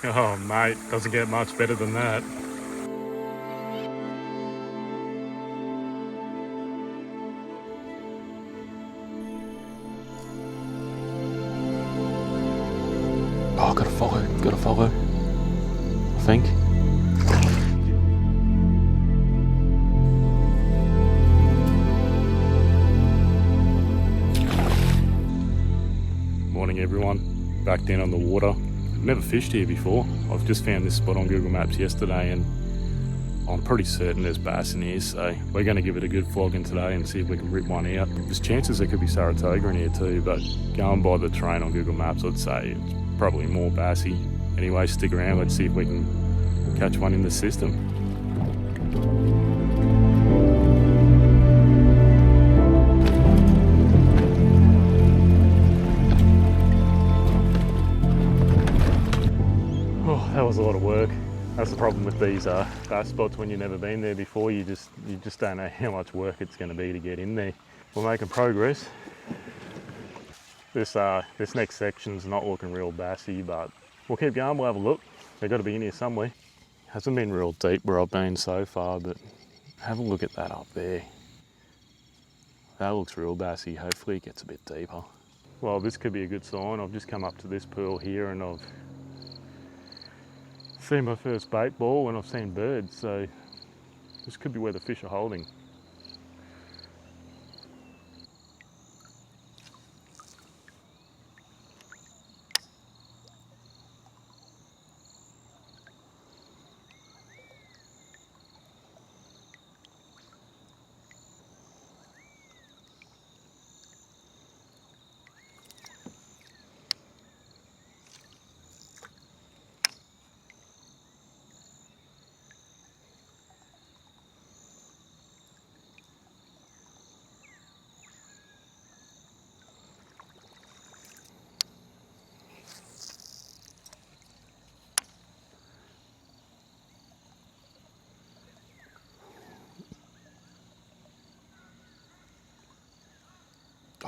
Oh mate, doesn't get much better than that. Oh, gotta follow, I think. Morning everyone, back down on the water. Never fished here before. I've just found this spot on Google Maps yesterday and I'm pretty certain there's bass in here, so we're going to give it a good flogging today and see if we can rip one out. There's chances there could be Saratoga in here too, but going by the terrain on Google Maps, I'd say it's probably more bassy. Anyway, stick around, let's see if we can catch one in the system. Oh, that was a lot of work. That's the problem with these bass spots when you've never been there before. You just don't know how much work it's going to be to get in there. We're making progress. This next section's not looking real bassy, but we'll keep going. We'll have a look. They've got to be in here somewhere. Hasn't been real deep where I've been so far, but have a look at that up there. That looks real bassy. Hopefully it gets a bit deeper. Well, this could be a good sign. I've just come up to this pool here and I've seen my first bait ball and I've seen birds, so this could be where the fish are holding.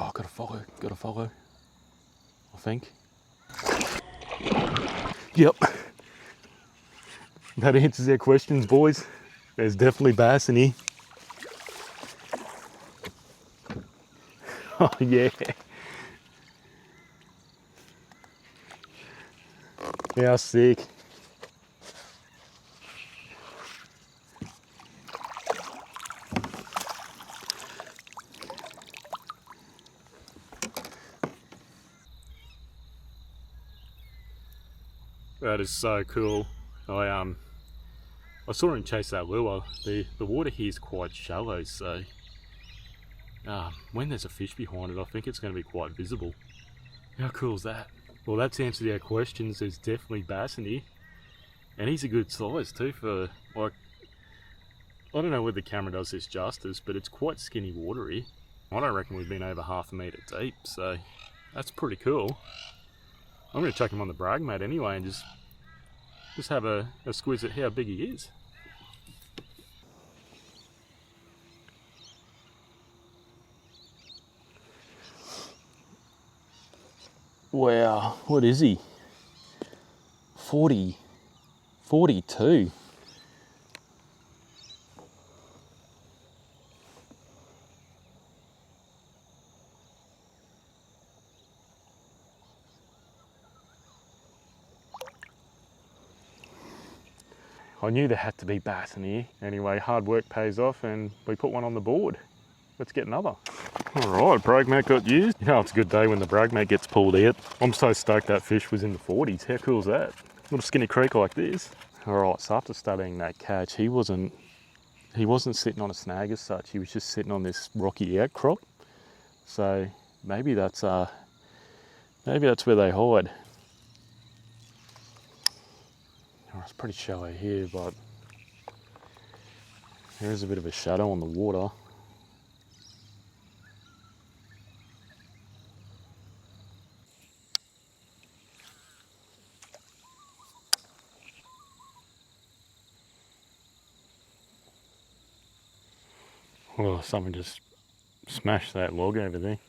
Oh, gotta follow, I think. Yep. That answers our questions, boys. There's definitely bass in here. Oh, yeah. How sick. That is so cool. I saw him chase that lure. The water here is quite shallow, so when there's a fish behind it, I think it's going to be quite visible. How cool is that? Well, that's answered our questions. There's definitely bass in here, and he's a good size too for, like, I don't know whether the camera does this justice, but it's quite skinny water here. I don't reckon we've been over half a metre deep, so that's pretty cool. I'm going to chuck him on the brag mat anyway and just have a squeeze at how big he is. Wow, what is he? 42. I knew there had to be bass in here. Anyway, hard work pays off and we put one on the board. Let's get another. All right, brag mat got used. You know, it's a good day when the brag mat gets pulled out. I'm so stoked that fish was in the 40s. How cool is that? Little skinny creek like this. All right, so after studying that catch, he wasn't sitting on a snag as such. He was just sitting on this rocky outcrop. So maybe that's where they hide. Oh, it's pretty shallow here, but there is a bit of a shadow on the water. Oh, someone just smashed that log over there.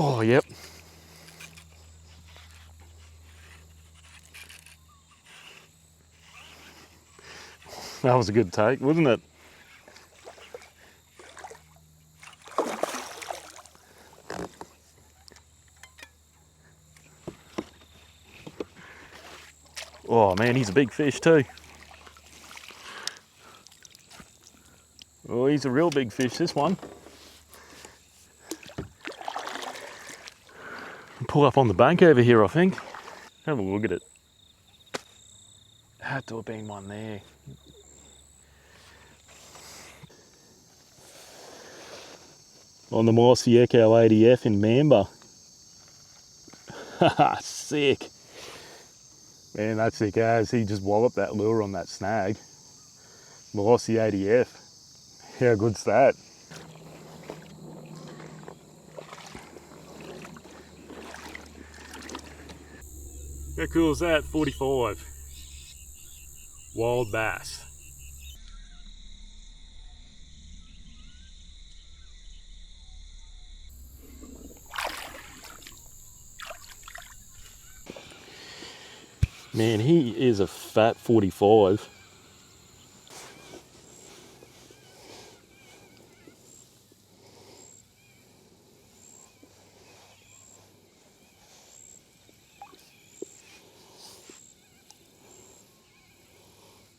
Oh, yep. That was a good take, wasn't it? Oh man, he's a big fish too. Oh, he's a real big fish, this one. Pull up on the bank over here, I think. Have a look at it. Had to have been one there. On the Malosi Echo 80F in Mamba. Haha, sick. Man, that's sick as. He just walloped that lure on that snag. Malosi 80F. How good's that? How cool is that? 45. Wild bass. Man, he is a fat 45.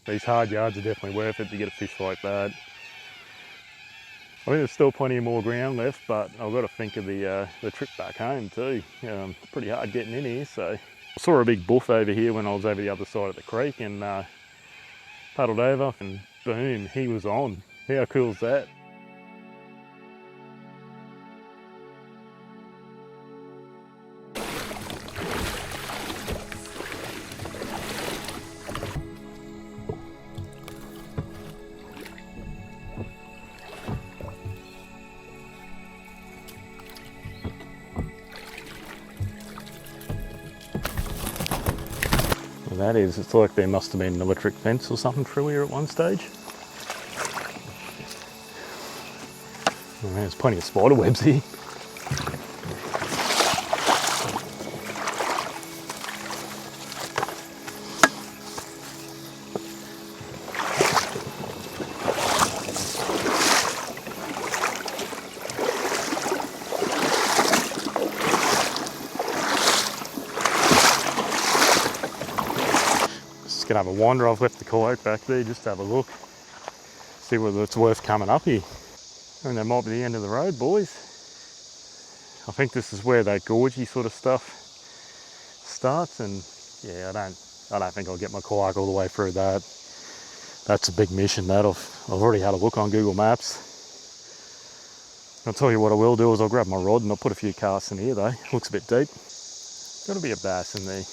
These hard yards are definitely worth it to get a fish like that. I think there's still plenty more ground left, but I've got to think of the trip back home too. It's pretty hard getting in here, so. I saw a big buff over here when I was over the other side of the creek and paddled over and boom, he was on. How cool is that? That is, it's like there must have been an electric fence or something through here at one stage. Oh, man, there's plenty of spider webs here. Gonna have a wander. I've left the kayak back there just to have a look, see whether it's worth coming up here. And that might be the end of the road, boys. I think this is where that gorgy sort of stuff starts, and yeah, I don't think I'll get my kayak all the way through that. That's a big mission. That I've already had a look on Google Maps. I'll tell you what I will do is I'll grab my rod and I'll put a few casts in here though. Looks a bit deep. Got to be a bass in there.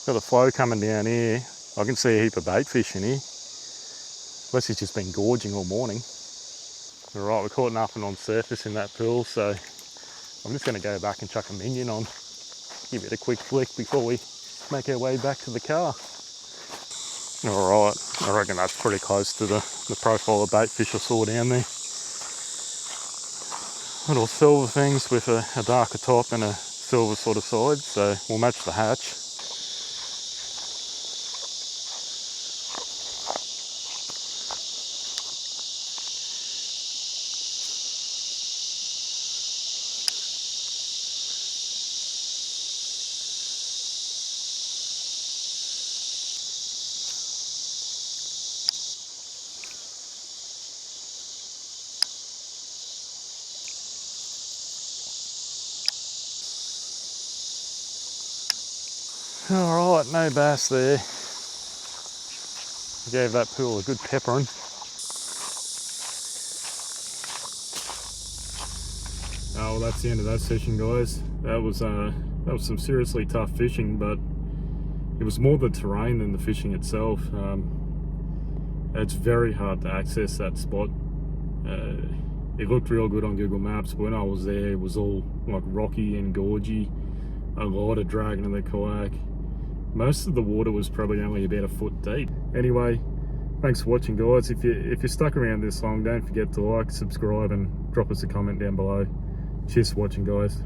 Got the flow coming down here. I can see a heap of bait fish in here. Unless he's just been gorging all morning. Alright, we caught nothing on surface in that pool, so I'm just going to go back and chuck a minion on. Give it a quick flick before we make our way back to the car. Alright, I reckon that's pretty close to the profile of bait fish I saw down there. Little silver things with a darker top and a silver sort of side, so we'll match the hatch. Alright, no bass there. Gave that pool a good peppering. Oh, well, that's the end of that session, guys. That was some seriously tough fishing, but it was more the terrain than the fishing itself. It's very hard to access that spot. It looked real good on Google Maps, but when I was there, it was all like rocky and gorgy. A lot of dragging in the kayak. Most of the water was probably only about a foot deep. Anyway, Thanks for watching, guys. If you're stuck around this long, don't forget to like, subscribe, and drop us a comment down below. Cheers for watching, guys.